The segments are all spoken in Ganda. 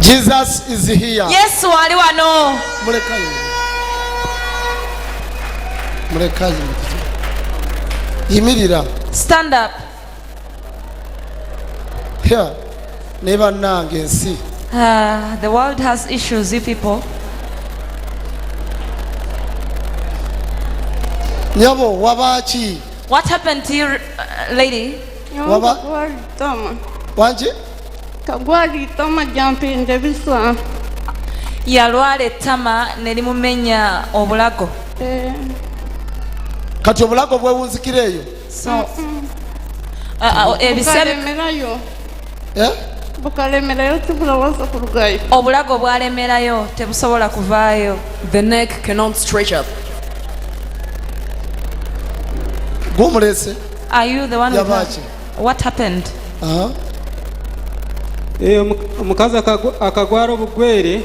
Jesus is here. Yesu ali wano. Mulekayo. Yimirira. Stand up. Here. Never nange nsi. The world has issues, you people. Nyabo wabachi. What happened to you, lady? Waba. Wanje? Kagwali toma jampinde biswa. Yalwala ettama ne limumenya obulago. Kati obulago bwewunzikireeyo. So ebisemerayo. Bukalemerayo tubulawasa kurugayo. Obulago bwalemerayo tebusobola kuvaayo. The neck cannot stretch up. Gumulese. Are you the one who what happened? Omukazi akagwara obugwere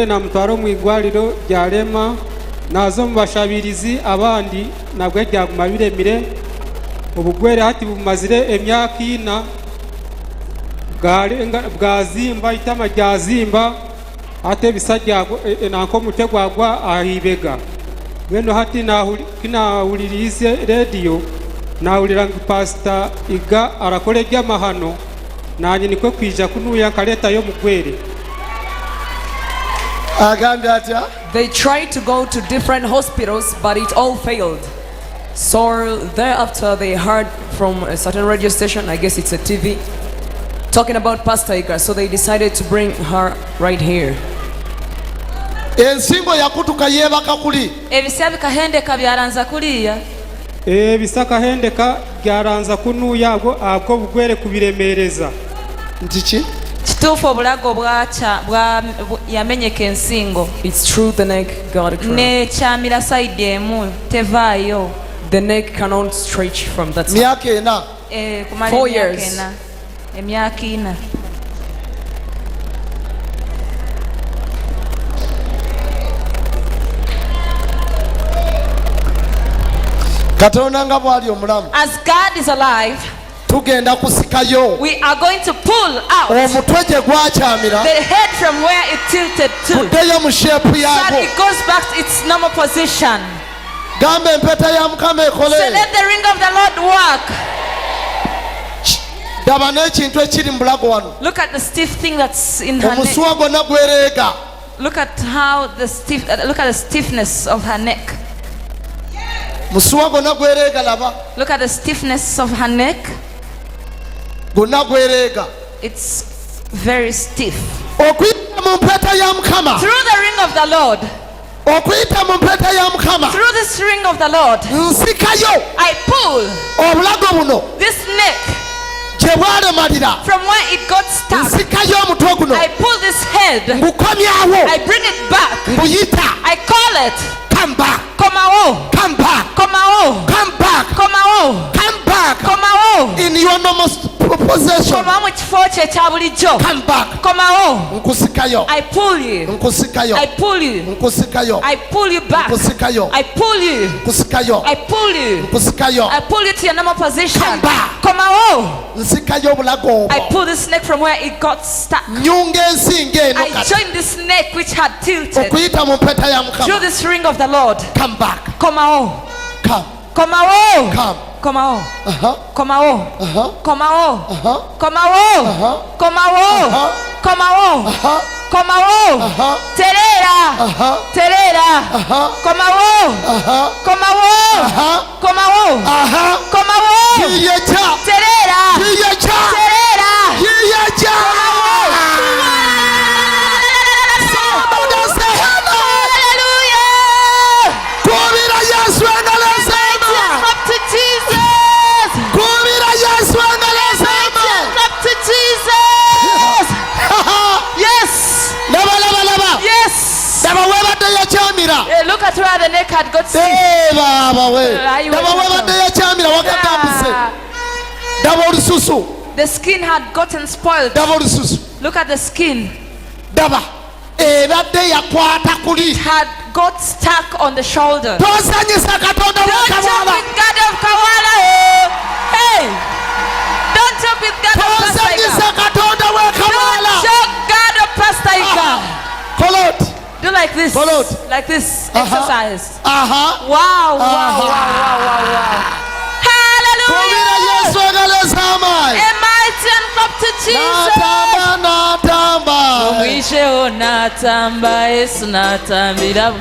namutwara mu igwariro ryarema nazo mu bashabirizi abandi nabwo ryaguma biremire obugwere hati bumazire emyaka ina bwazimba itama ryazimba ate bisajja nanko mutegwagwa ahibega beno hati kinahulirize radio nahulira pastor iga arakole ry'amahano nanye nikwe kwija kunuya kaleta yo mugwere. They tried to go to different hospitals, but it all failed. So thereafter they heard from a certain radio station, I guess it's a TV, talking about Pastor Iga. So they decided to bring her right here. Ensingo yakutuka yebaka kuli. Ebisabika hendeka byaranza kuliya. Bisaka hendeka byaranza kunuya abwo bugwere kubiremereza. Ndichi? Kituufu obulago bwacha yamenyeka ensingo. It's true, the neck got a cramp. Ne chamira side emu tevaayo. The neck cannot stretch from that side. Myaka ena. 4 years. Emyaka ina. Katonda nga bwali omulamu. As God is alive, tugenda kusikayo. We are going to pull out omutwe gye gwakyamira. The head from where it tilted to. Kuddeyo mu shape yago. So it goes back to its normal position. Gamba empeta ya Mukama ekole. So let the ring of the Lord work. Daba n'ekintu ekiri mu bulago wano. Look at the stiff thing that's in her neck. Omusuwa gwonna gwereega. Look at how the stiffness of her neck. Musuwa gwonna gwereega laba. Look at the stiffness of her neck. Gwonna gwereega. It's very stiff. Okuyita mu mpeta ya Mukama. Through the ring of the Lord. Okuyita mu mpeta ya Mukama. Through this ring of the Lord. Nsikayo. I pull. Obulago buno. This neck. Gye bwalemalira. From where it got stuck. Nsikayo omutwe guno. I pull this head. Ngukomyawo. I bring it back. Buyita. I call it. Come back. Komao. Come back. Komao. Come back. Komao. Come back. Komao. In your normal possession. Komao mu kifo kye ekya bulijjo. Come back. Komao. Nkusikayo. I pull you. Nkusikayo. I pull you. Nkusikayo. I pull you back. Nkusikayo. I pull you. Nkusikayo. I pull you. Nkusikayo. I pull you to your normal position. Come back. Komao. Nsikayo obulago. I pull this neck from where it got stuck. Nyunga ensinga eno kati. I joined this neck which had tilted. Okuyita mu mpeta ya Mukama. Through this ring of the Lord. Come back. Komao. Come. Komao. Come. Komao. Komao. Komao. Komao. Komao. Komao. Komao. Komao. Terera. Terera. Komao. Komao. Komao. Komao. Yiyecha. Terera. Yiyecha. Terera. Yiyecha. Look at where the neck had got stiff. The skin had gotten spoiled. Look at the skin. It had got stuck on the shoulder. Don't joke with God of Kawala. Hey! Don't joke with God of Kawala. Don't joke God Pastor Ika. Kolot. Do like this. Kolot. Like this exercise. Aha. Wow, wow, wow, wow, wow, wow. Hallelujah. Yesu agaleza amai. A mighty and clap to Jesus. Natamba. Mwisho natamba Yesu natambira.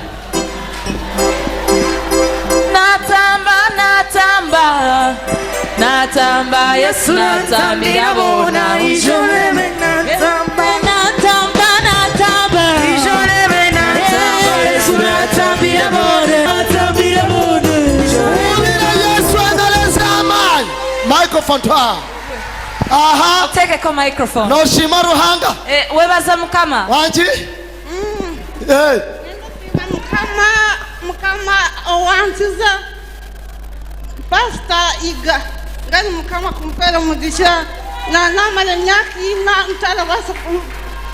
Natamba Yesu natambira bona ijoleme natamba ijoleme natamba Yesu natambira bona Yesu agaleza amai. Microphone twa. Aha. Take a microphone. No shima ruhanga. Webaza mukama. Wanji? mukama owansiza Pastor Iga ngani mukama kumpera mugisha na namara myaka ina ntarabasa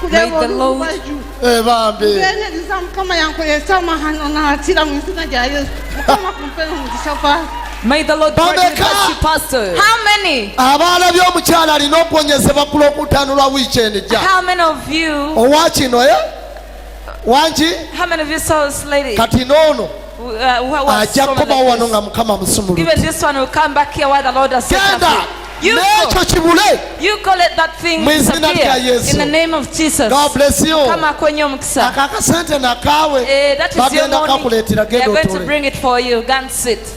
kureba ubaju Bambi. bene mukama yankoresa amahano natira mu izina rya Yesu mukama kumpera mugisha pa. May the Lord bless you, Pastor. How many? Abaana by'omukyala alina okwonyezebwa ku lwokutaano lwa weekend ejja. How many of you? Owakino wangi How many of you saw this lady? kati n'ono ajja Like kukomawo wano this? nga Mukama musumulufu. Even this one will come back here while the Lord has set Genda her free. You n'ekyo go. kibule. You call it that thing Mu izina lya disappear Yesu. in the name of Jesus. God bless you. Kama kwenye omukisa. Aka akasente nakaawe That is your bagenda money. kakuleetera They genda are going to otole. bring it for you. Go and sit.